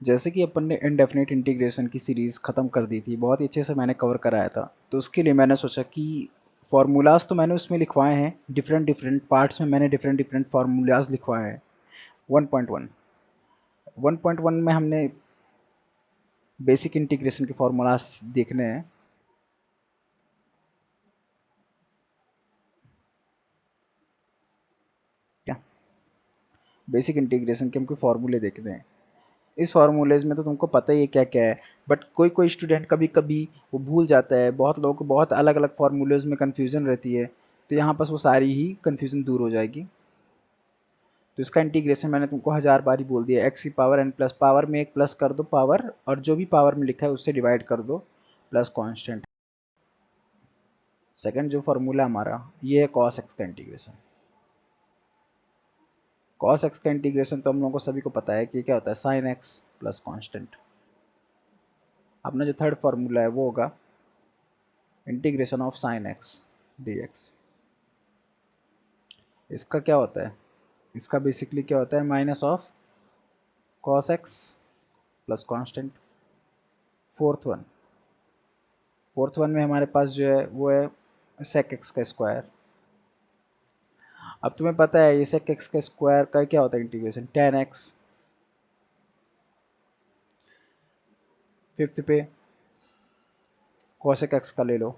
जैसे कि अपन ने इनडेफिनेट इंटीग्रेशन की सीरीज़ ख़त्म कर दी थी, बहुत ही अच्छे से मैंने कवर कराया था। तो उसके लिए मैंने सोचा कि फार्मूलाज़ तो मैंने उसमें लिखवाए हैं, डिफरेंट डिफरेंट पार्ट्स में मैंने डिफरेंट डिफरेंट फार्मूलाज़ लिखवाए हैं। 1.1 1.1 में हमने बेसिक इंटीग्रेशन के फार्मूलाज़ देखने हैं। क्या बेसिक इंटीग्रेशन के हमको फार्मूले देखने हैं। इस फार्मूलेज में तो तुमको पता ही है क्या क्या है, बट कोई कोई स्टूडेंट कभी कभी वो भूल जाता है। बहुत लोगों को बहुत अलग अलग फार्मूलेज में कन्फ्यूज़न रहती है, तो यहाँ पर वो सारी ही कन्फ्यूज़न दूर हो जाएगी। तो इसका इंटीग्रेशन मैंने तुमको 1000 बार ही बोल दिया, एक्स की पावर एन प्लस पावर में एक प्लस कर दो पावर, और जो भी पावर में लिखा है उससे डिवाइड कर दो प्लस कांस्टेंट। सेकंड जो फार्मूला हमारा ये है कॉस एक्स का इंटीग्रेशन। कॉस एक्स का इंटीग्रेशन तो हम लोगों को सभी को पता है कि क्या होता है, साइन एक्स प्लस कांस्टेंट। अपना जो थर्ड फार्मूला है वो होगा integration of sine x D x. इसका क्या होता है, इसका बेसिकली क्या होता है, minus of cos x plus constant. Fourth one में हमारे पास जो है वो है सेक एक्स का स्क्वायर। अब तुम्हें पता है ये सेक एक्स का स्क्वायर का क्या होता है इंटीग्रेशन, टेन एक्स। फिफ्थ पे कॉसेक एक्स का ले लो।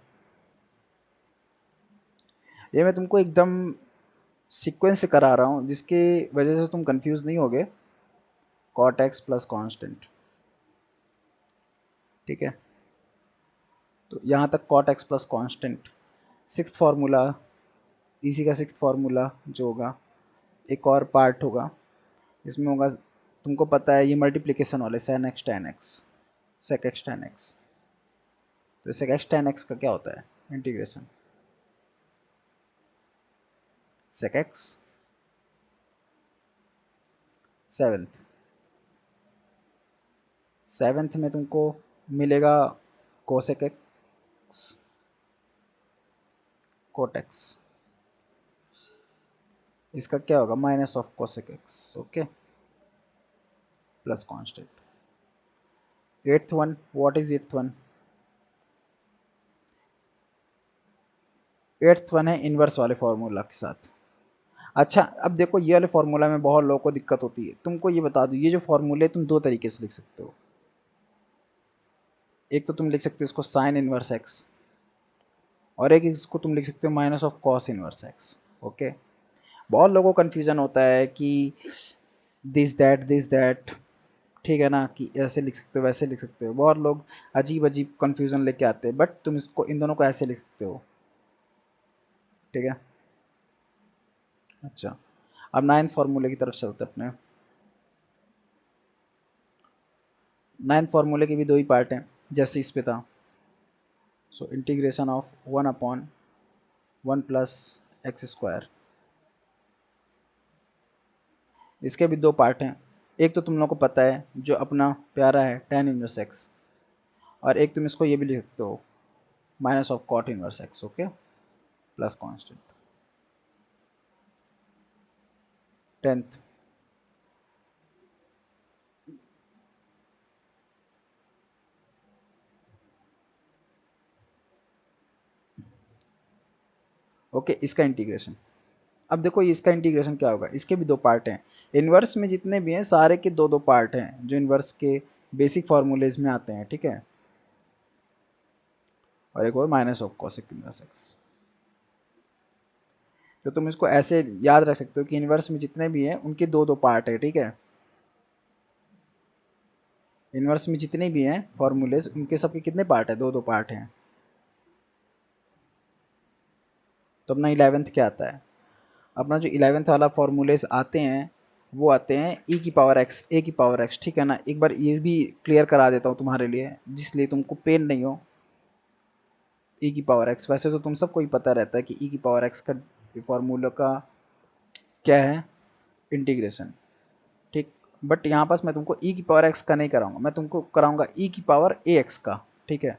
ये मैं तुमको एकदम सीक्वेंस से करा रहा हूँ जिसकी वजह से तुम कंफ्यूज नहीं होगे। कॉट एक्स प्लस कॉन्स्टेंट, ठीक है। तो यहाँ तक cot x plus constant. Sixth formula, इसी का सिक्स्थ फार्मूला जो होगा, एक और पार्ट होगा इसमें होगा, तुमको पता है ये मल्टीप्लिकेशन वाले sine x tan x, sec x tan x. तो सेक एक्स टेन एक्स का क्या होता है integration, sec x seventh. Seventh में तुमको मिलेगा कोसेक एक्स कोट एक्स। इसका क्या होगा, minus of cosec x, okay, plus constant. Eighth one, what is eighth one, eighth one है इनवर्स वाले फार्मूला के साथ। अच्छा अब देखो ये वाले फार्मूला में बहुत लोगों को दिक्कत होती है, तुमको ये बता दूं ये जो फार्मूले तुम दो तरीके से लिख सकते हो। एक तो तुम लिख सकते हो इसको साइन इनवर्स एक्स, और एक इसको तुम लिख सकते हो minus of cos inverse x, okay. बहुत लोगों को कन्फ्यूजन होता है कि दिस दैट, ठीक है ना, कि ऐसे लिख सकते हो वैसे लिख सकते हो। बहुत लोग अजीब अजीब कन्फ्यूजन लेके आते हैं, बट तुम इसको इन दोनों को ऐसे लिख सकते हो, ठीक है। अच्छा अब नाइन्थ फार्मूले की तरफ चलते हैं अपने। नाइन्थ फार्मूले के भी दो ही पार्ट हैं जैसे इस पे था। So integration of 1/1 plus x square. इसके भी दो पार्ट हैं, एक तो तुम लोग को पता है जो अपना प्यारा है टेन इनवर्स एक्स, और एक तुम इसको ये भी लिख सकते हो minus of cot inverse x, okay, plus constant. Tenth, okay, इसका इंटीग्रेशन। अब देखो इसका इंटीग्रेशन क्या होगा, इसके भी दो पार्ट हैं। इन्वर्स में जितने भी हैं सारे के दो दो पार्ट हैं जो इन्वर्स के बेसिक फार्मूलेज में आते हैं, ठीक है। और एक और minus of cosec inverse x. तो तुम इसको ऐसे याद रख सकते हो कि इन्वर्स में जितने भी हैं उनके दो दो पार्ट है, ठीक है। इन्वर्स में जितने भी हैं फॉर्मूलेज उनके सबके कितने पार्ट है, दो दो पार्ट हैं। तो अपना इलेवेंथ क्या आता है, अपना जो इलेवेंथ वाला फॉर्मूलेज आते हैं वो आते हैं ई की पावर एक्स, ए की पावर एक्स, ठीक है ना। एक बार ये भी क्लियर करा देता हूँ तुम्हारे लिए जिसलिए तुमको पेन नहीं हो। ई की पावर एक्स, वैसे तो तुम सबको ही पता रहता है कि ई की पावर एक्स का फॉर्मूला का क्या है, इंटीग्रेशन, ठीक। बट यहाँ पास मैं तुमको ई की पावर एक्स का नहीं कराऊंगा, मैं तुमको कराऊंगा ई की पावर ए एक्स का, ठीक है।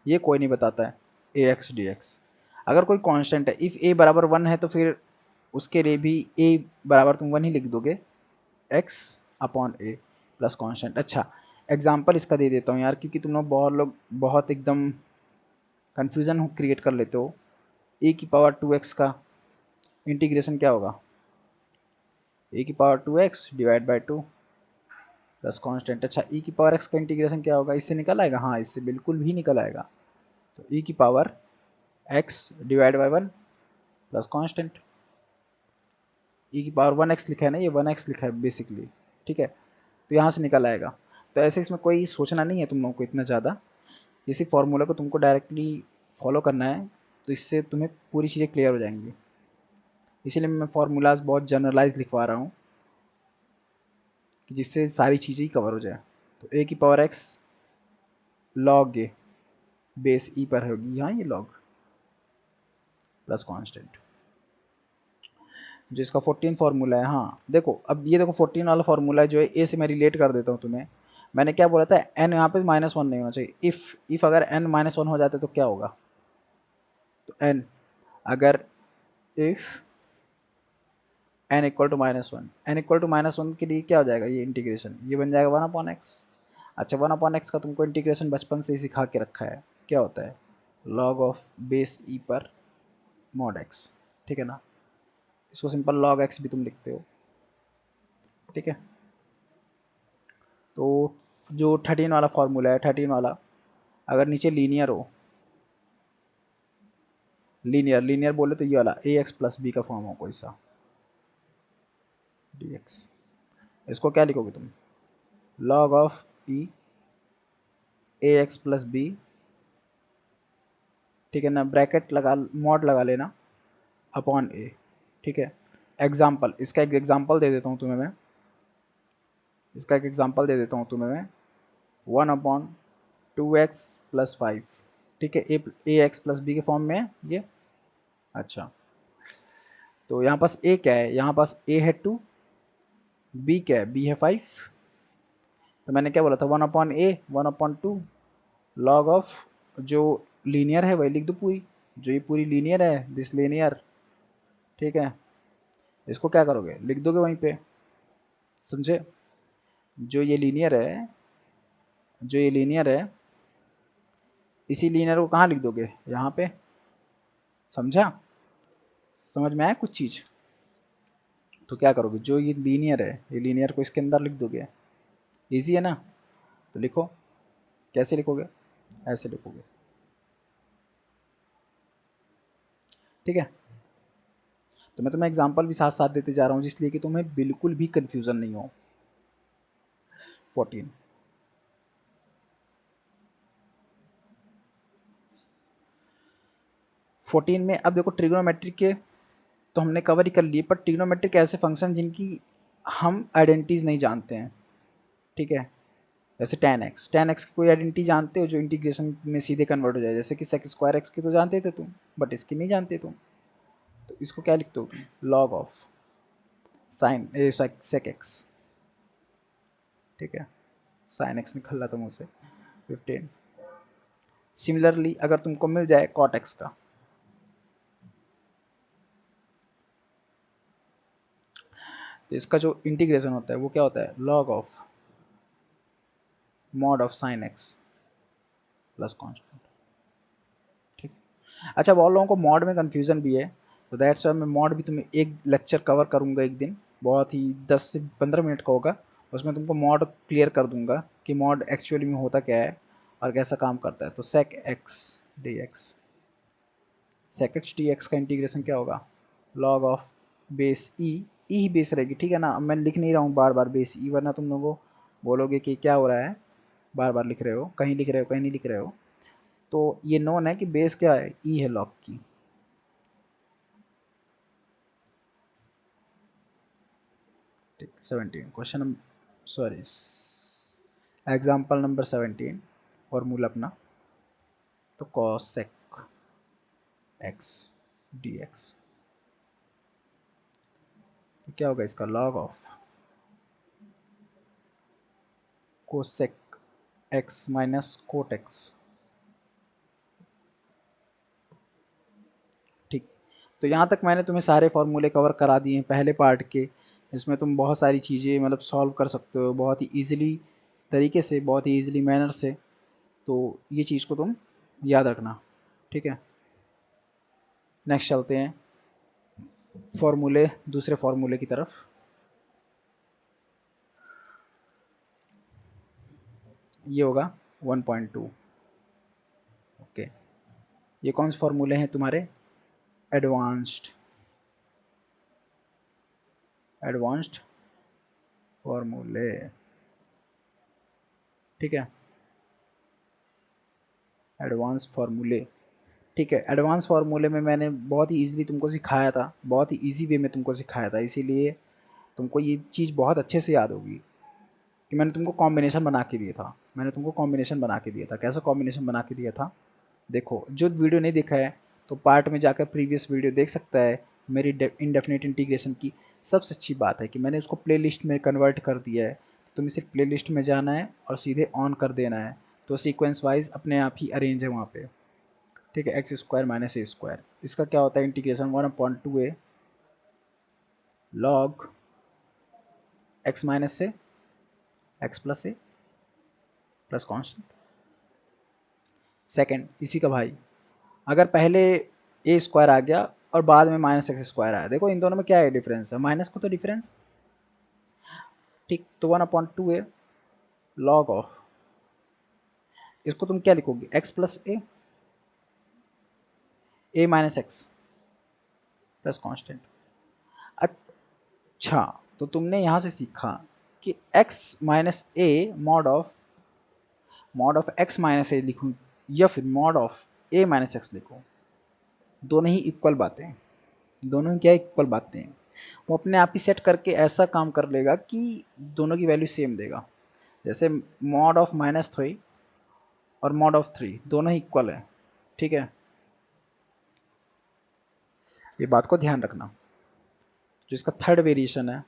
ये कोई नहीं बताता है ए एक्स डी एक्स। अगर कोई कांस्टेंट है, इफ़ ए बराबर 1 है तो फिर उसके लिए भी ए बराबर तुम 1 ही लिख दोगे, एक्स अपॉन ए प्लस कांस्टेंट। अच्छा, एग्जांपल इसका दे देता हूँ यार, क्योंकि तुम लोग बहुत एकदम कन्फ्यूज़न क्रिएट कर लेते हो। ए की पावर 2x का इंटीग्रेशन क्या होगा? ए की power 2x divide by 2 plus constant. अच्छा, ई की पावर x का इंटीग्रेशन क्या होगा? इससे निकल आएगा? हाँ, इससे बिल्कुल भी निकल आएगा। तो ई की power x divide by 1 plus constant. E की पावर 1x लिखा है ना, ये 1x लिखा है बेसिकली, ठीक है। तो यहाँ से निकल आएगा। तो ऐसे इसमें कोई सोचना नहीं है तुम लोगों को इतना ज़्यादा, इसी फॉर्मूला को तुमको डायरेक्टली फॉलो करना है, तो इससे तुम्हें पूरी चीज़ें क्लियर हो जाएंगी। इसीलिए मैं फार्मूलाज बहुत जनरलाइज लिखवा रहा हूँ कि जिससे सारी चीज़ें ही कवर हो जाए। तो ए की पावर x लॉग ए बेस ई पर होगी, यहाँ ये लॉग प्लस कांस्टेंट, जो इसका 14 फार्मूला है। हाँ देखो, अब ये देखो 14 वाला फार्मूला जो है, ए से मैं रिलेट कर देता हूँ तुम्हें। मैंने क्या बोला था, n यहाँ पे -1 नहीं होना चाहिए। इफ़ अगर n -1 हो जाता है तो क्या होगा? तो n अगर if n equal to -1, n equal to -1 के लिए क्या हो जाएगा? ये इंटीग्रेशन ये बन जाएगा 1/x। अच्छा, 1/x का तुमको इंटीग्रेशन बचपन से ही सिखा के रखा है, क्या होता है? लॉग ऑफ बेस ई पर मॉड x, ठीक है ना। इसको सिंपल लॉग x भी तुम लिखते हो, ठीक है। तो जो 13 वाला फार्मूला है, 13 वाला अगर नीचे लीनियर हो, लीनियर बोले तो ये वाला ax प्लस बी का फॉर्म हो कोई सा dx, इसको क्या लिखोगे तुम? Log of e ax plus B, ठीक है ना, ब्रैकेट लगा, मॉड लगा लेना अपॉन ए, ठीक है। एग्जाम्पल, इसका एक एग्जाम्पल दे देता हूँ तुम्हें मैं, इसका एक एग्जाम्पल दे देता हूँ तुम्हें मैं। 1/2x प्लस 5, ठीक है। ए एक्स प्लस बी के फॉर्म में है ये। अच्छा, तो यहाँ पास ए क्या है? यहाँ पास ए है 2, बी क्या है? बी है 5। तो मैंने क्या बोला था? 1/a 1/2 लॉग ऑफ जो लीनियर है वही लिख दो पूरी, जो ये पूरी लीनियर है, दिस लीनियर, ठीक है। इसको क्या करोगे? लिख दोगे वहीं पे, समझे? जो ये लीनियर है, जो ये लीनियर है, इसी लीनियर को कहाँ लिख दोगे? यहाँ पे, समझा? समझ में आया कुछ चीज़? तो क्या करोगे, जो ये लीनियर है, ये लीनियर को इसके अंदर लिख दोगे। इजी है ना? तो लिखो, कैसे लिखोगे? ऐसे लिखोगे, ठीक है। तो मैं तुम्हें एग्जांपल भी साथ साथ देते जा रहा हूँ, जिसलिए कि तुम्हें बिल्कुल भी कंफ्यूजन नहीं हो। 14 14 में अब देखो, ट्रिग्नोमेट्रिक के तो हमने कवर ही कर लिए, पर ट्रिग्नोमेट्रिक ऐसे फंक्शन जिनकी हम आइडेंटिटीज नहीं जानते हैं, ठीक है। जैसे tan x की कोई आइडेंटिटी जानते हो जो इंटीग्रेशन में सीधे कन्वर्ट हो जाए? जैसे कि sec स्क्वायर x की तो जानते थे तुम, बट इसकी नहीं जानते तुम। तो इसको क्या लिखते हो तुम? Log of sine sec x, ठीक है। साइन x निकल रहा था मुँह से। 15 सिमिलरली अगर तुमको मिल जाए cot x का, तो इसका जो इंटीग्रेशन होता है वो क्या होता है? Log of mod of sine x plus constant, ठीक। अच्छा, बहुत लोगों को मॉड में कन्फ्यूजन भी है, तो दैट्स वाई मैं मॉड भी तुम्हें एक लेक्चर कवर करूँगा एक दिन, बहुत ही 10 से 15 मिनट का होगा। उसमें तुमको मॉड क्लियर कर दूंगा कि मॉड एक्चुअली में होता क्या है और कैसा काम करता है। तो sec x dx, sec x dx का इंटीग्रेशन क्या होगा? Log of base E, E he base रहेगी, ठीक है ना। अब मैं लिख नहीं रहा हूँ बार बार बेस ई, वरना तुम लोगों बोलोगे कि क्या हो रहा है, बार बार लिख रहे हो, कहीं लिख रहे हो कहीं नहीं लिख रहे हो। तो ये नोन है कि बेस क्या है? ई है लॉग की, ठीक। 17 question, sorry, example number 17 formula अपना। तो cosec x dx, तो क्या होगा इसका? Log of cosec x minus cot x, ठीक। तो यहाँ तक मैंने तुम्हें सारे फॉर्मूले कवर करा दिए हैं पहले पार्ट के, इसमें तुम बहुत सारी चीज़ें मतलब सॉल्व कर सकते हो बहुत ही ईज़िली तरीके से, बहुत ही ईज़िली मैनर से। तो ये चीज़ को तुम याद रखना, ठीक है। नेक्स्ट चलते हैं फॉर्मूले, दूसरे फॉर्मूले की तरफ। ये होगा 1.2। ओके, ये कौन से फॉर्मूले हैं तुम्हारे? एडवांस्ड, एडवांस्ड फॉर्मूले, ठीक है। एडवांस फार्मूले, ठीक है। एडवांस फार्मूले में मैंने बहुत ही ईज़िली तुमको सिखाया था, बहुत ही ईजी वे में तुमको सिखाया था, इसीलिए तुमको ये चीज़ बहुत अच्छे से याद होगी कि मैंने तुमको कॉम्बिनेशन बना के दिया था। मैंने तुमको कॉम्बिनेशन बना के दिया था। कैसा कॉम्बिनेशन बना के दिया था? देखो, जो वीडियो नहीं देखा है तो पार्ट में जाकर प्रीवियस वीडियो देख सकता है मेरी इनडेफिनेट इंटीग्रेशन की। सबसे अच्छी बात है कि मैंने उसको प्लेलिस्ट में कन्वर्ट कर दिया है। तुम्हें सिर्फ प्लेलिस्ट में जाना है और सीधे ऑन कर देना है, तो सीक्वेंस वाइज अपने आप ही अरेंज है वहाँ पे, ठीक है। X square minus A square, इसका क्या होता है integration? 1/2a log x minus से एक्स प्लस ए प्लस कॉन्स्टेंट। सेकेंड, इसी का भाई, अगर पहले ए स्क्वायर आ गया और बाद में माइनस एक्स स्क्वायर आया, देखो इन दोनों में क्या है डिफरेंस है? माइनस को तो डिफरेंस, ठीक। तो 1/2a लॉग ऑफ, इसको तुम क्या लिखोगे? X plus a minus x plus constant. अच्छा, तो तुमने यहाँ से सीखा कि x minus a mod of x minus a लिखूँ या फिर mod of a minus x लिखूँ, दोनों ही इक्वल बातें हैं। दोनों ही क्या इक्वल बातें हैं। वो अपने आप ही सेट करके ऐसा काम कर लेगा कि दोनों की वैल्यू सेम देगा। जैसे मॉड ऑफ -3 और मॉड ऑफ 3 दोनों ही इक्वल है, ठीक है। ये बात को ध्यान रखना। जो इसका थर्ड वेरिएशन है,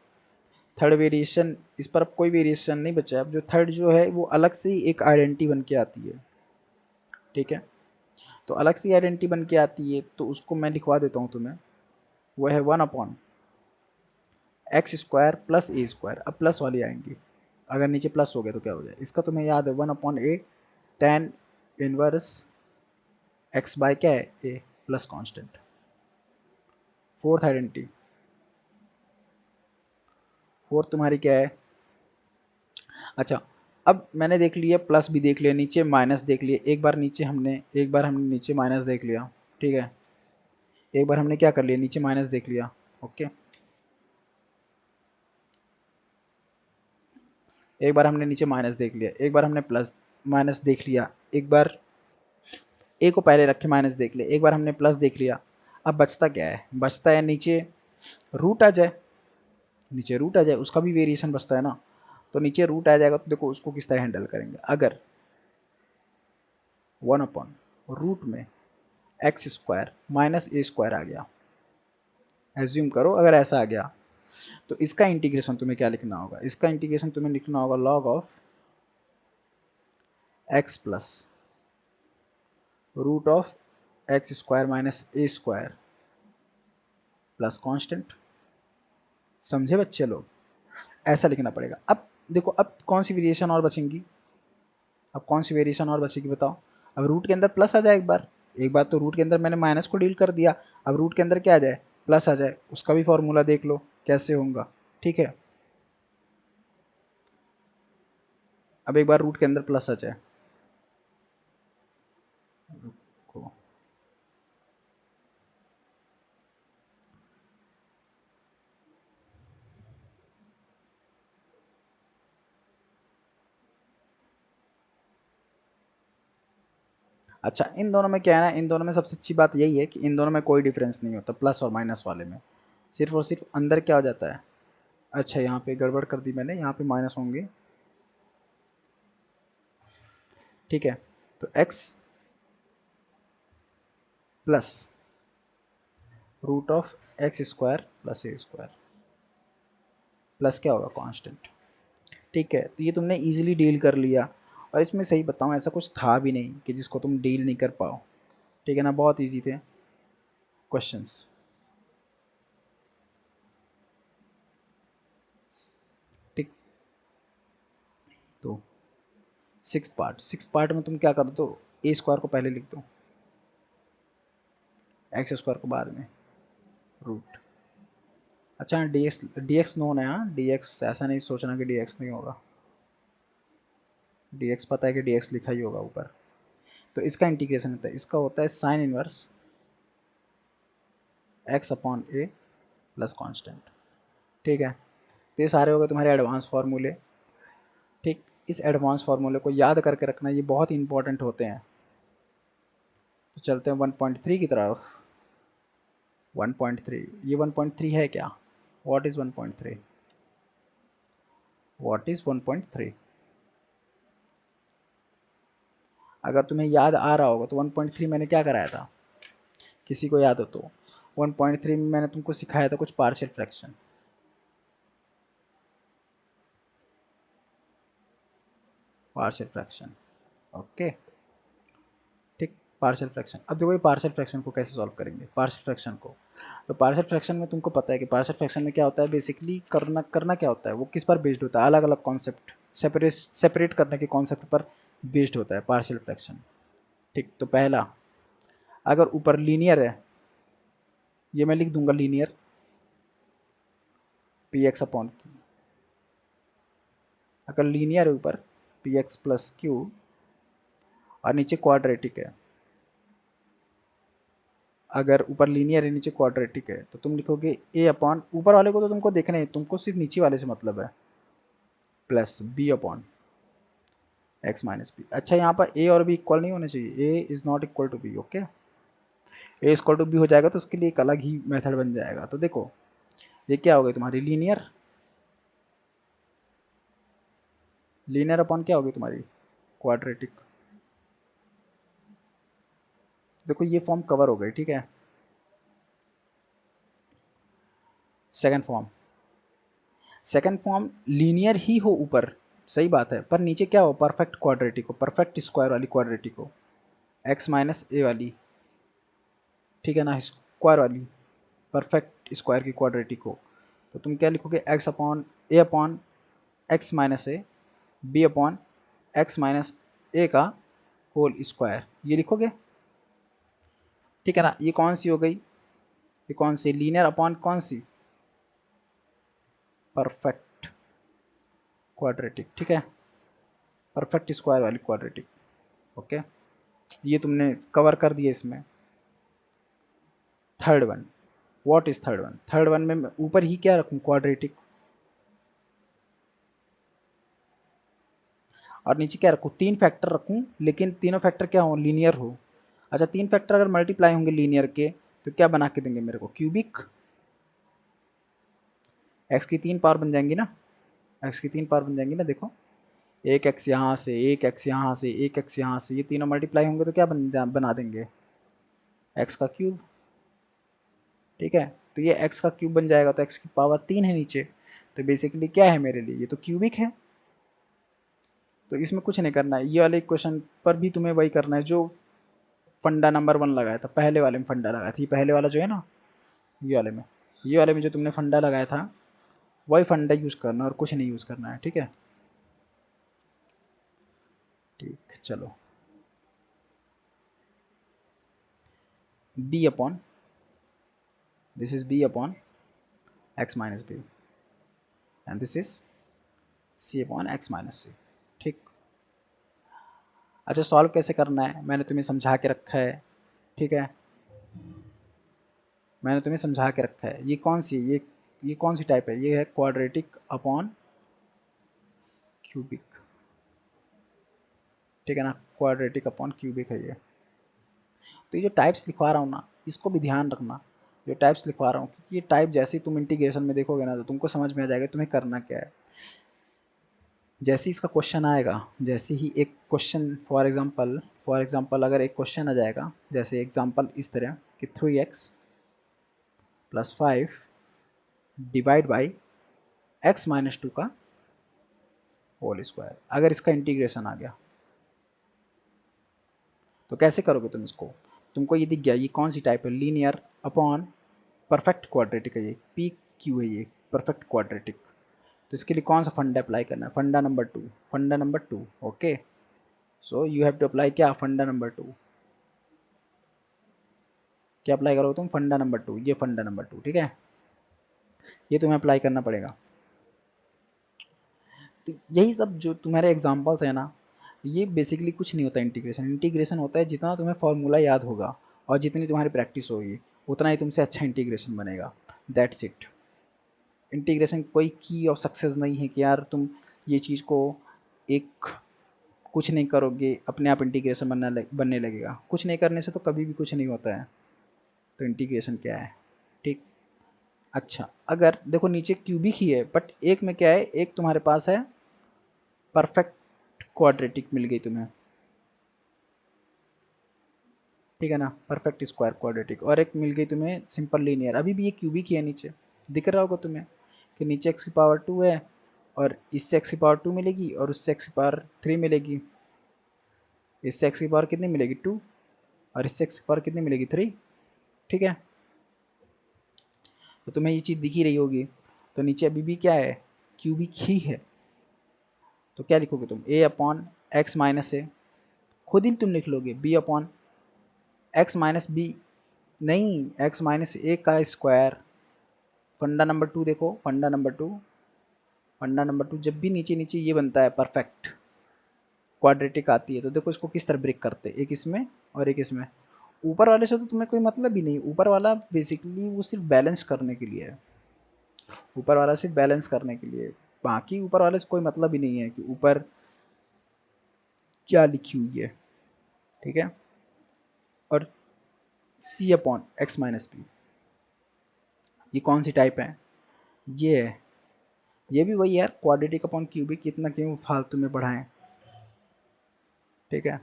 थर्ड वेरिएशन, इस पर अब कोई वेरिएशन नहीं बचा है। अब जो थर्ड जो है वो अलग से ही एक आइडेंटिटी बन के आती है, ठीक है। तो अलग से आइडेंटिटी बन के आती है, तो उसको मैं लिखवा देता हूँ तुम्हें। वो है 1/x² प्लस ए स्क्वायर। अब प्लस वाली आएंगी, अगर नीचे प्लस हो गया तो क्या हो जाए? इसका तुम्हें याद है 1/a tan inverse x bye क्या है? a plus constant. Fourth identity, fourth तुम्हारी क्या है? अच्छा, अब मैंने देख लिया प्लस भी देख लिया, नीचे माइनस देख लिया। एक बार हमने नीचे माइनस देख लिया, ठीक है। एक बार हमने क्या कर लिया? नीचे माइनस देख लिया, ओके। एक बार हमने नीचे माइनस देख लिया, एक बार हमने प्लस माइनस देख लिया, एक बार ए को पहले रख के माइनस देख लिया, एक बार हमने प्लस देख लिया। अब बचता क्या है? बचता है नीचे रूट आ जाए, नीचे रूट आ जाए, उसका भी वेरिएशन बचता है ना। तो नीचे रूट आ जाएगा, तो देखो उसको किस तरह हैंडल करेंगे। अगर 1/रूट में x² माइनस ए स्क्वायर आ गया, एज्यूम करो अगर ऐसा आ गया, तो इसका इंटीग्रेशन तुम्हें क्या लिखना होगा? इसका इंटीग्रेशन तुम्हें लिखना होगा log of x plus root of x² minus A square plus constant. समझे बच्चे लोग? ऐसा लिखना पड़ेगा। अब देखो, अब कौन सी वेरिएशन और बचेंगी? अब कौन सी वेरिएशन और बचेगी बताओ? अब रूट के अंदर प्लस आ जाए एक बार, एक बार तो रूट के अंदर मैंने माइनस को डील कर दिया। अब रूट के अंदर क्या आ जाए? प्लस आ जाए, उसका भी फॉर्मूला देख लो कैसे होगा, ठीक है। अब एक बार रूट के अंदर प्लस आ जाए, रुको, अच्छा इन दोनों में क्या है ना, इन दोनों में सबसे अच्छी बात यही है कि इन दोनों में कोई डिफरेंस नहीं होता प्लस और माइनस वाले में। सिर्फ और सिर्फ अंदर क्या हो जाता है? अच्छा, यहाँ पे गड़बड़ कर दी मैंने, यहाँ पे माइनस होंगे, ठीक है। तो x plus root of x² plus A square plus क्या होगा? कांस्टेंट, ठीक है। तो ये तुमने इजीली डील कर लिया। और इसमें सही बताऊँ, ऐसा कुछ था भी नहीं कि जिसको तुम डील नहीं कर पाओ, ठीक है ना। बहुत इजी थे क्वेश्चंस। तो सिक्स पार्ट में तुम क्या कर दो, ए स्क्वायर को पहले लिख दो, एक्स स्क्वायर को बाद में, रूट। अच्छा डी एक्स नोन है, हाँ डी एक्स, ऐसा नहीं सोचना कि डी एक्स नहीं होगा, डी एक्स पता है कि डी एक्स लिखा ही होगा ऊपर। तो इसका इंटीग्रेशन होता है, इसका होता है साइन इनवर्स एक्स अपॉन ए प्लस कॉन्स्टेंट। ठीक है, तो ये सारे हो गए तुम्हारे एडवांस फार्मूले। ठीक, इस एडवांस फार्मूले को याद करके रखना, ये बहुत इंपॉर्टेंट होते हैं। तो चलते हैं 1.3 की तरफ। 1.3, ये 1.3 है क्या? What is 1.3? What is 1.3? अगर तुम्हें याद आ रहा होगा तो 1.3 मैंने क्या कराया था, किसी को याद हो तो? 1.3 में मैंने तुमको सिखाया था कुछ partial fraction. Partial fraction, okay. ठीक, पार्शियल फ्रैक्शन। अब देखो ये पार्शियल फ्रैक्शन को कैसे सॉल्व करेंगे, पार्शियल फ्रैक्शन को। तो पार्शियल फ्रैक्शन में तुमको पता है कि पार्शियल फ्रैक्शन में क्या होता है, बेसिकली करना क्या होता है, वो किस पर बेस्ड होता है, अलग अलग कॉन्सेप्ट सेपरेट करने के कॉन्सेप्ट पर बेस्ड होता है पार्शियल फ्रैक्शन। ठीक, तो पहला, अगर ऊपर लीनियर है, ये मैं लिख दूंगा linear P x upon Q. अगर लीनियर है ऊपर पी एक्स प्लस क्यू और नीचे क्वाड्रेटिक है, अगर ऊपर लीनियर है नीचे क्वाड्रेटिक है, तो तुम लिखोगे ए अपॉन, ऊपर वाले को तो तुमको देखना है, तुमको सिर्फ नीचे वाले से मतलब है, plus B upon x minus B. अच्छा, यहाँ पर ए और बी इक्वल नहीं होने चाहिए, A is not equal to B, okay. A equal to B हो जाएगा तो उसके लिए एक अलग ही मेथड बन जाएगा। तो देखो ये क्या हो गई तुम्हारी लीनियर, लीनियर अपॉन क्या होगी तुम्हारी क्वाड्रेटिक। देखो ये फॉर्म कवर हो गई, ठीक है। सेकंड फॉर्म लीनियर ही हो ऊपर, सही बात है, पर नीचे क्या हो, परफेक्ट क्वाड्रेटिक हो, परफेक्ट स्क्वायर वाली क्वाड्रेटिक हो, एक्स माइनस ए वाली, ठीक है ना, स्क्वायर वाली, परफेक्ट स्क्वायर की क्वाड्रेटिक हो। तो तुम क्या लिखोगे, x upon A upon x minus A, B upon x minus A का होल स्क्वायर, ये लिखोगे, ठीक है ना। ये कौन सी हो गई, ये कौन सी, लीनियर अपॉन कौन सी, परफेक्ट क्वाड्रेटिक, ठीक है, परफेक्ट स्क्वायर वाली क्वाड्रेटिक, ओके। ये तुमने कवर कर दिया इसमें। Third one, what is third one? Third one में ऊपर ही क्या रखूं, क्वाड्रेटिक, और नीचे क्या रखूं, तीन फैक्टर रखूं, लेकिन तीनों फैक्टर क्या हो, लीनियर हो। अच्छा, तीन फैक्टर अगर मल्टीप्लाई होंगे लीनियर के तो क्या बना के देंगे मेरे को, क्यूबिक। एक्स की तीन पावर बन जाएंगी ना, एक्स की तीन पावर बन जाएंगी ना, देखो एक एक्स यहाँ से, एक एक्स यहाँ से, एक एक्स यहाँ से, ये तीनों मल्टीप्लाई होंगे तो क्या बना देंगे, एक्स का क्यूब, ठीक है। तो ये एक्स का क्यूब बन जाएगा, तो एक्स की पावर तीन है नीचे, तो बेसिकली क्या है मेरे लिए, ये तो क्यूबिक है। तो इसमें कुछ नहीं करना है, ये वाले क्वेश्चन पर भी तुम्हें वही करना है जो फंडा नंबर 1 लगाया था, पहले वाले में फंडा लगाया था, ये पहले वाला जो है ना, ये वाले में जो तुमने फंडा लगाया था वही फंडा यूज़ करना और कुछ नहीं यूज़ करना है, ठीक है। ठीक, चलो, b upon, this is b upon x minus b and this is c upon x minus c, ठीक। अच्छा, सॉल्व कैसे करना है मैंने तुम्हें समझा के रखा है, ठीक है, मैंने तुम्हें समझा के रखा है। ये कौन सी, ये कौन सी टाइप है, ये है क्वाड्रेटिक अपॉन क्यूबिक, ठीक है ना, क्वाड्रेटिक अपॉन क्यूबिक है ये। तो ये जो टाइप्स लिखवा रहा हूँ ना, इसको भी ध्यान रखना, जो टाइप्स लिखवा रहा हूँ, क्योंकि ये टाइप जैसे ही तुम इंटीग्रेशन में देखोगे ना तो तुमको समझ में आ जाएगा तुम्हें करना क्या है। जैसे ही इसका क्वेश्चन आएगा, जैसे ही एक क्वेश्चन, फॉर एग्जांपल अगर एक क्वेश्चन आ जाएगा, जैसे एग्जांपल इस तरह कि 3x plus 5 divide by x minus 2 का होल स्क्वायर, अगर इसका इंटीग्रेशन आ गया तो कैसे करोगे तुम इसको, तुमको ये दिख गया ये कौन सी टाइप है, लीनियर अपॉन परफेक्ट क्वाड्रेटिक है, ये पी क्यू है, ये परफेक्ट क्वाड्रेटिक, तो इसके लिए कौन सा फंडा अप्लाई करना है? फंडा नंबर 2, फंडा number 2। Okay, so you have to apply क्या? फंडा नंबर 2। क्या अप्लाई करोगे तुम? फंडा नंबर 2, ये फंडा नंबर 2, ठीक है, ये तुम्हें अप्लाई करना पड़ेगा। तो यही सब जो तुम्हारे एग्जांपल्स है ना, ये बेसिकली कुछ नहीं होता इंटीग्रेशन। इंटीग्रेशन होता है जितना तुम्हें फॉर्मूला याद होगा और जितनी तुम्हारी प्रैक्टिस होगी उतना ही तुमसे अच्छा इंटीग्रेशन बनेगा। That's it. इंटीग्रेशन कोई की ऑफ सक्सेस नहीं है कि यार तुम ये चीज़ को एक कुछ नहीं करोगे अपने आप इंटीग्रेशन बनने लगेगा। कुछ नहीं करने से तो कभी भी कुछ नहीं होता है। तो इंटीग्रेशन क्या है? ठीक। अच्छा, अगर देखो नीचे क्यूबिक ही है बट एक में क्या है, एक तुम्हारे पास है परफेक्ट क्वाड्रेटिक मिल गई तुम्हें, ठीक है ना, परफेक्ट स्क्वायर क्वाड्रेटिक, और एक मिल गई तुम्हें सिंपल लीनियर। अभी भी ये क्यूबिक ही है, नीचे दिख रहा होगा तुम्हें कि नीचे x की पावर 2 है और इससे x की पावर 2 मिलेगी और उससे x की पावर 3 मिलेगी। इससे x की पावर कितनी मिलेगी? 2, और इससे x की पावर कितनी मिलेगी? 3, ठीक है। तो तुम्हें ये चीज़ दिख ही रही होगी। तो नीचे अभी भी क्या है? क्यूबिक ही है। तो क्या लिखोगे तुम? a upon x minus A, खुद ही तुम लिख लोगे b upon x minus B, नहीं, एक्स माइनस ए का स्क्वायर। फंडा नंबर 2 देखो, फंडा नंबर 2, फंडा नंबर 2, जब भी नीचे नीचे ये बनता है परफेक्ट क्वाड्रेटिक आती है तो देखो इसको किस तरह ब्रेक करते हैं, एक इसमें और एक इसमें। ऊपर वाले से तो तुम्हें कोई मतलब ही नहीं, ऊपर वाला बेसिकली वो सिर्फ बैलेंस करने के लिए है। ऊपर वाला सिर्फ बैलेंस करने के लिए, बाकी ऊपर वाले से कोई मतलब ही नहीं है कि ऊपर क्या लिखी हुई है, ठीक है। और सी अपॉन एक्स माइनस पी, ये कौन सी टाइप है? ये है, ये भी वही यार, क्वाड्रेटिक अपॉन क्यूबिक, इतना क्यों फालतू में बढ़ाएं, ठीक है।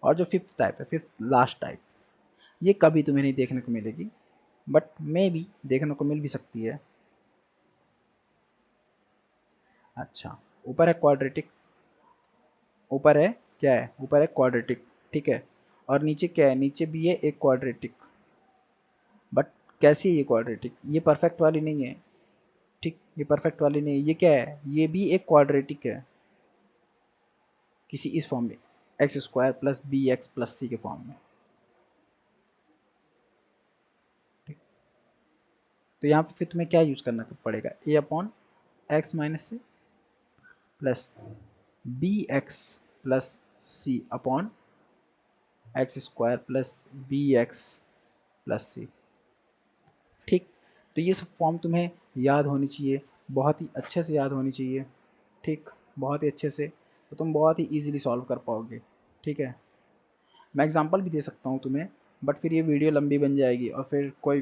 और जो फिफ्थ टाइप है, फिफ्थ लास्ट टाइप, ये कभी तुम्हें नहीं देखने को मिलेगी बट मे भी देखने को मिल भी सकती है। अच्छा, ऊपर है क्वाड्रेटिक, ऊपर है क्या है? ऊपर है क्वाड्रेटिक, ठीक है। और नीचे क्या है? नीचे भी है एक क्वाड्रेटिक, बट कैसी है ये क्वाड्रेटिक? ये परफेक्ट वाली नहीं है, ठीक, ये परफेक्ट वाली नहीं है। ये क्या है? ये भी एक क्वाड्रेटिक है, किसी इस फॉर्म में, x square plus b x plus c के फॉर्म में, ठीक। तो यहाँ पे फिर तुम्हें क्या यूज करना पड़ेगा? A upon x minus c plus b x plus c upon x square plus b x plus c, ठीक। तो ये सब फॉर्म तुम्हें याद होनी चाहिए, बहुत ही अच्छे से याद होनी चाहिए, ठीक, बहुत ही अच्छे से, तो तुम बहुत ही ईजिली सॉल्व कर पाओगे, ठीक है। मैं एग्जांपल भी दे सकता हूँ तुम्हें, बट फिर ये वीडियो लंबी बन जाएगी और फिर कोई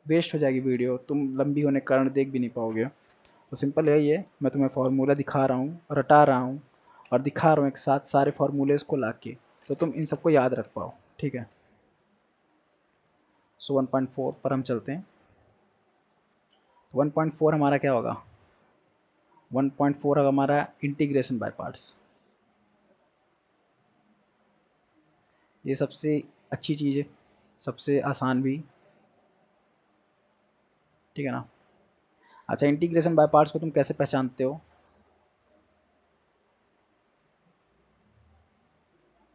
वेस्ट हो जाएगी वीडियो, तुम लंबी होने के कारण देख भी नहीं पाओगे। तो सिंपल यही है, मैं तुम्हें फार्मूला दिखा रहा हूँ, रटा रहा हूँ और दिखा रहा हूँ एक साथ सारे फार्मूलेज़ को ला के, तो तुम इन सबको याद रख पाओ, ठीक है। सो 1.4 पर हम चलते हैं। 1.4 हमारा क्या होगा? 1.4 हमारा इंटीग्रेशन बाय पार्ट्स। ये सबसे अच्छी चीज़ है, सबसे आसान भी, ठीक है ना। अच्छा, इंटीग्रेशन बाय पार्ट्स को तुम कैसे पहचानते हो?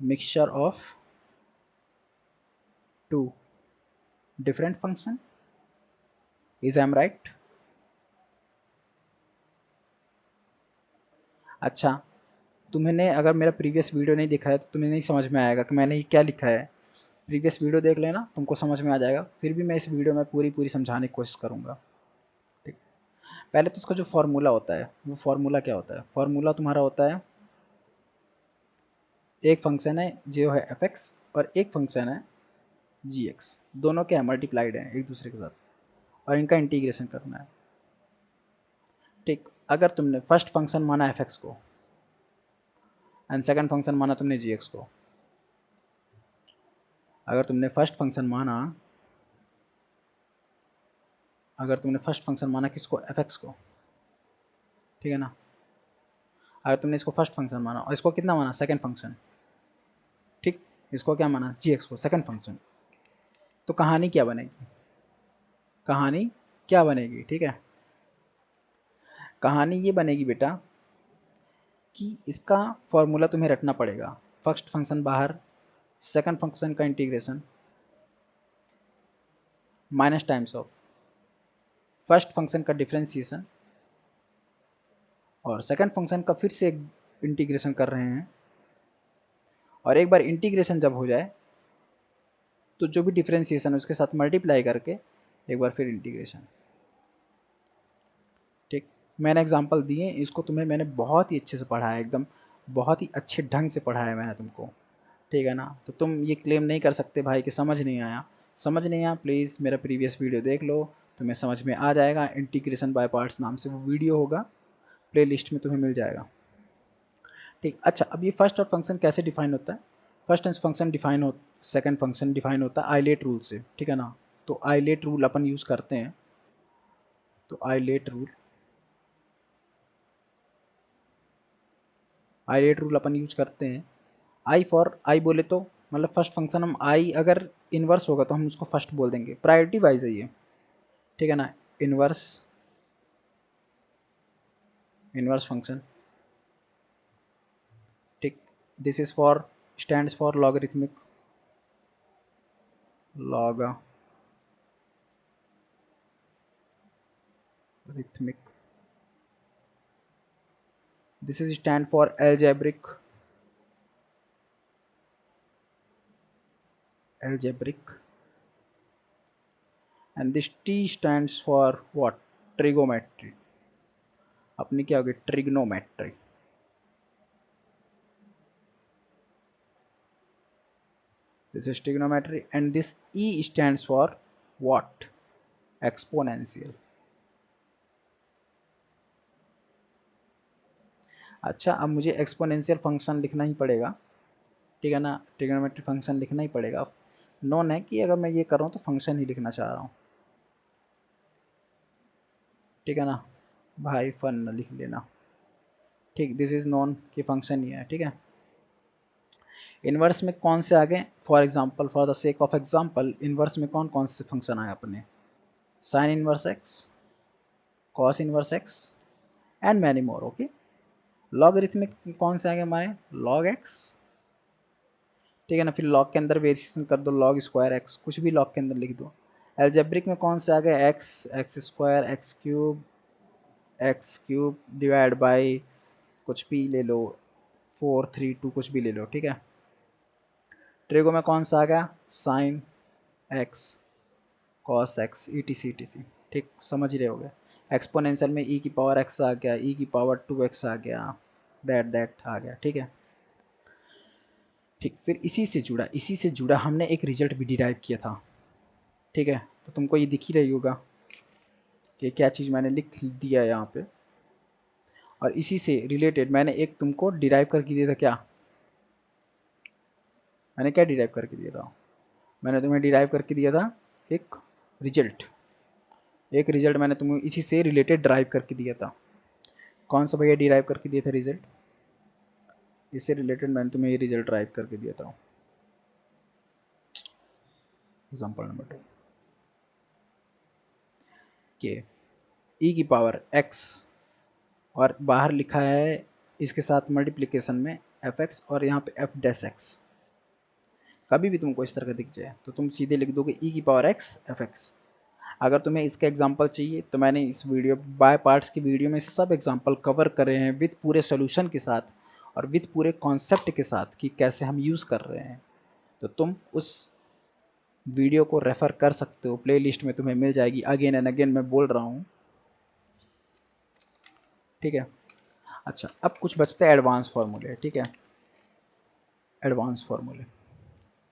Mixture of two different function, is I am right? अच्छा, तुमने अगर मेरा प्रीवियस वीडियो नहीं देखा है तो तुम्हें नहीं समझ में आएगा कि मैंने ये क्या लिखा है। प्रीवियस वीडियो देख लेना, तुमको समझ में आ जाएगा। फिर भी मैं इस वीडियो में पूरी पूरी समझाने की कोशिश करूँगा, ठीक। पहले तो उसका जो फार्मूला होता है, वो फार्मूला क्या होता है? फार्मूला तुम्हारा होता है, एक फंक्शन है जो है एफ एक्स और एक फंक्शन है जी एक्स, दोनों क्या है? मल्टीप्लाइड हैं एक दूसरे के साथ और इनका इंटीग्रेशन करना है, ठीक। अगर तुमने फर्स्ट फंक्शन माना एफ एक्स को एंड सेकंड फंक्शन माना तुमने जी एक्स को, अगर तुमने फर्स्ट फंक्शन माना, अगर तुमने फर्स्ट फंक्शन माना किसको? एफ एक्स को, ठीक है ना। अगर तुमने इसको फर्स्ट फंक्शन माना और इसको कितना माना? सेकंड फंक्शन, ठीक। इसको क्या माना? जी एक्स को सेकंड फंक्शन। तो कहानी क्या बनेगी? कहानी क्या बनेगी, ठीक है। कहानी ये बनेगी बेटा कि इसका फॉर्मूला तुम्हें रटना पड़ेगा। फर्स्ट फंक्शन बाहर, सेकंड फंक्शन का integration minus times of first function का डिफरेंशिएशन और सेकंड फंक्शन का फिर से इंटीग्रेशन कर रहे हैं। और एक बार इंटीग्रेशन जब हो जाए तो जो भी डिफरेंशिएशन है उसके साथ मल्टीप्लाई करके एक बार फिर इंटीग्रेशन। ठीक, मैंने एग्जांपल दिए, इसको तुम्हें मैंने बहुत ही अच्छे से पढ़ाया, एकदम बहुत ही अच्छे ढंग से पढ़ाया मैंने तुमको, ठीक है ना। तो तुम ये क्लेम नहीं कर सकते भाई कि समझ नहीं आया। समझ नहीं आया, प्लीज़ मेरा प्रीवियस वीडियो देख लो, तुम्हें समझ में आ जाएगा। इंटीग्रेशन बाय पार्ट्स नाम से वो वीडियो होगा, प्लेलिस्ट में तुम्हें मिल जाएगा। ठीक, अच्छा अब ये फर्स्ट और फंक्शन कैसे डिफाइन होता है? फर्स्ट फंक्शन डिफाइन हो, सेकंड फंक्शन डिफाइन होता है आइलेट रूल से, ठीक है ना। तो आइलेट रूल अपन यूज़ करते हैं, तो आइलेट रूल अपन यूज करते हैं। आई फॉर आई बोले तो मतलब फर्स्ट फंक्शन हम आई अगर इन्वर्स होगा तो हम उसको फर्स्ट बोल देंगे, प्रायोरिटी वाइज है ये, ठीक है ना। इन्वर्स फंक्शन, ठीक। This is for, stands for logarithmic, logarithmic. This is stand for algebraic, and this T stands for what? Trigonometry. अपनी क्या होगी? Trigonometry. This is trigonometry and this E stands for what? Exponential. अच्छा अब मुझे exponential function लिखना ही पड़ेगा, ठीक है ना। ट्रिग्नोमेट्री फंक्शन लिखना ही पड़ेगा। नॉन है कि अगर मैं ये कर रहा हूँ तो फंक्शन ही लिखना चाह रहा हूँ, ठीक है ना भाई, फन न लिख लेना, ठीक। दिस इज नॉन कि फंक्शन ही है, ठीक है। इन्वर्स में कौन से आ गए? For example, for the sake of example, inverse में कौन कौन से फंक्शन आए अपने? Sign inverse x, cos inverse x and many more, okay. Logarithmic कौन से आ गए हमारे? लॉग एक्स, ठीक है ना। फिर लॉग के अंदर वेरिएशन कर दो, लॉग स्क्वायर एक्स, कुछ भी लॉग के अंदर लिख दो। एल्जेब्रिक में कौन से आ गए? X, x square, x cube divide by कुछ भी ले लो, 4 3 2 कुछ भी ले लो, ठीक है। ट्रिगो में कौन सा आ गया? Sine x, cos x, E T C, ठीक, समझ ही रहे होगे। एक्सपोनेंशियल में ई की पावर एक्स आ गया, ई की पावर 2x आ गया, दैट आ गया, ठीक है। ठीक, फिर इसी से जुड़ा हमने एक रिजल्ट भी डिराइव किया था, ठीक है। तो तुमको ये दिख ही रही होगा कि क्या चीज़ मैंने लिख दिया है यहाँ पे। और इसी से रिलेटेड मैंने एक तुमको डिराइव करके दिया था। क्या मैंने क्या डिराइव करके दिया था? मैंने तुम्हें डिराइव करके दिया था एक रिजल्ट, मैंने तुम्हें इसी से रिलेटेड ड्राइव करके दिया था। कौन सा भैया डिराइव करके दिया था रिजल्ट? इससे रिलेटेड मैंने तुम्हें ये रिजल्ट ड्राइव करके दिया था। एग्जाम्पल नंबर 2 के ई की पावर एक्स और बाहर लिखा है इसके साथ मल्टीप्लिकेशन में एफ एक्स और यहाँ पे एफ डैश एक्स। कभी भी तुमको इस तरह का दिख जाए तो तुम सीधे लिख दोगे ई की पावर एक्स एफ एक्स। अगर तुम्हें इसका एग्जांपल चाहिए तो मैंने इस वीडियो बाय पार्ट्स की वीडियो में सब एग्जांपल कवर करे हैं विद पूरे सोल्यूशन के साथ और विद पूरे कॉन्सेप्ट के साथ कि कैसे हम यूज़ कर रहे हैं। तो तुम उस वीडियो को रेफ़र कर सकते हो, प्लेलिस्ट में तुम्हें मिल जाएगी। अगेन एंड अगेन मैं बोल रहा हूँ, ठीक है। अच्छा अब कुछ बचते हैं एडवांस फार्मूले, ठीक है। एडवांस फार्मूले,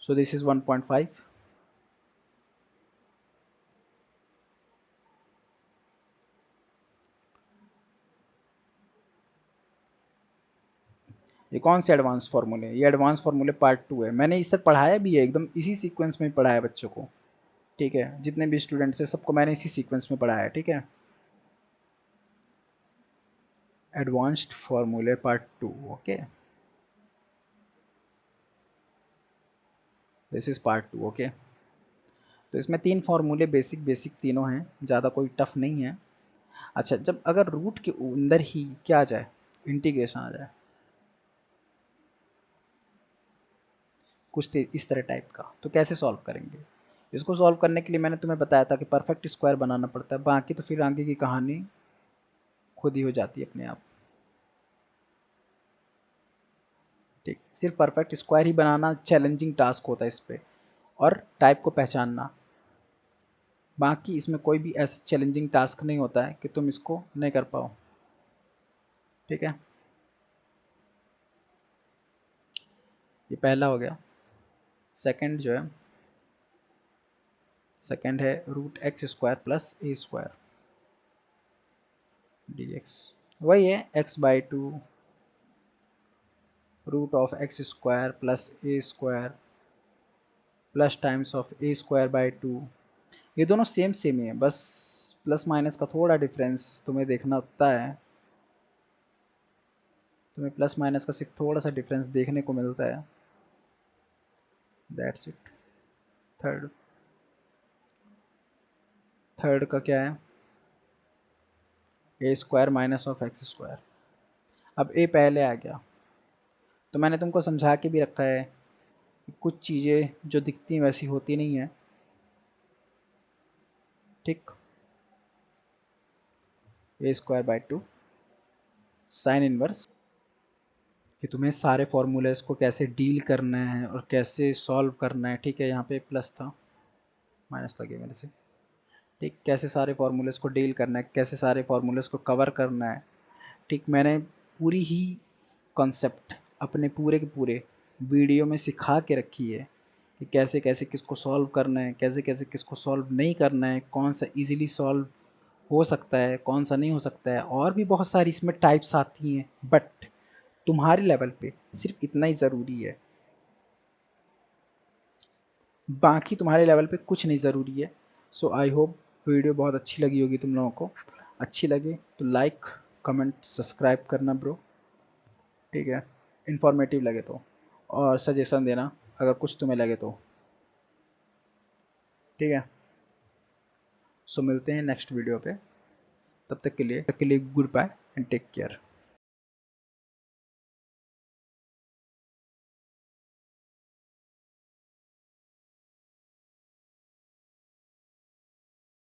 सो दिस इज़ 1.5। ये कौन से एडवांस फार्मूले? ये एडवांस फार्मूले पार्ट 2 है। मैंने इस तक पढ़ाया भी है, एकदम इसी सीक्वेंस में पढ़ाया बच्चों को, ठीक है। जितने भी स्टूडेंट्स हैं सबको मैंने इसी सीक्वेंस में पढ़ाया है, ठीक है। एडवांस्ड फार्मूले part 2, okay. This is part 2, okay. तो इसमें 3 फार्मूले बेसिक तीनों हैं, ज़्यादा कोई टफ नहीं है। अच्छा, जब अगर रूट के अंदर ही क्या आ जाए, इंटीग्रेशन आ जाए कुछ इस तरह टाइप का, तो कैसे सॉल्व करेंगे? इसको सॉल्व करने के लिए मैंने तुम्हें बताया था कि परफेक्ट स्क्वायर बनाना पड़ता है, बाकी तो फिर आगे की कहानी खुद ही हो जाती है अपने आप। ठीक, सिर्फ परफेक्ट स्क्वायर ही बनाना चैलेंजिंग टास्क होता है इस पे, और टाइप को पहचानना। बाकी इसमें कोई भी ऐसा चैलेंजिंग टास्क नहीं होता है कि तुम इसको नहीं कर पाओ। ठीक है, ये पहला हो गया। सेकंड जो है, सेकंड है root x square plus A square D x. वही है x by two root of x square plus A square plus times of A square by two. ये दोनों सेम सेम ही है, बस प्लस माइनस का थोड़ा डिफरेंस तुम्हें देखना होता है। तुम्हें प्लस माइनस का सिर्फ थोड़ा सा डिफरेंस देखने को मिलता है, दैट्स इट। थर्ड, थर्ड का क्या है, a square minus of x square. अब ए पहले आ गया, तो मैंने तुमको समझा के भी रखा है कि कुछ चीज़ें जो दिखती हैं वैसी होती नहीं है। ठीक, a square by two sine inverse, कि तुम्हें सारे फॉर्मूलेस को कैसे डील करना है और कैसे सॉल्व करना है। ठीक है, यहाँ पे प्लस था, माइनस लगे मेरे से। ठीक, कैसे सारे फार्मूलेस को डील करना है, कैसे सारे फार्मूलेस को कवर करना है। ठीक, मैंने पूरी ही कॉन्सेप्ट अपने पूरे के पूरे वीडियो में सिखा के रखी है कि कैसे कैसे किसको सॉल्व करना है, कैसे कैसे किसको सॉल्व नहीं करना है, कौन सा इजीली सॉल्व हो सकता है, कौन सा नहीं हो सकता है। और भी बहुत सारी इसमें टाइप्स आती हैं, बट तुम्हारे लेवल पे सिर्फ इतना ही ज़रूरी है, बाकी तुम्हारे लेवल पे कुछ नहीं ज़रूरी है। सो आई होप वीडियो बहुत अच्छी लगी होगी तुम लोगों को। अच्छी लगे तो लाइक कमेंट सब्सक्राइब करना ब्रो। ठीक है, इन्फॉर्मेटिव लगे तो, और सजेशन देना अगर कुछ तुम्हें लगे तो। ठीक है, सो मिलते हैं नेक्स्ट वीडियो पे, तब तक के लिए goodbye and take care.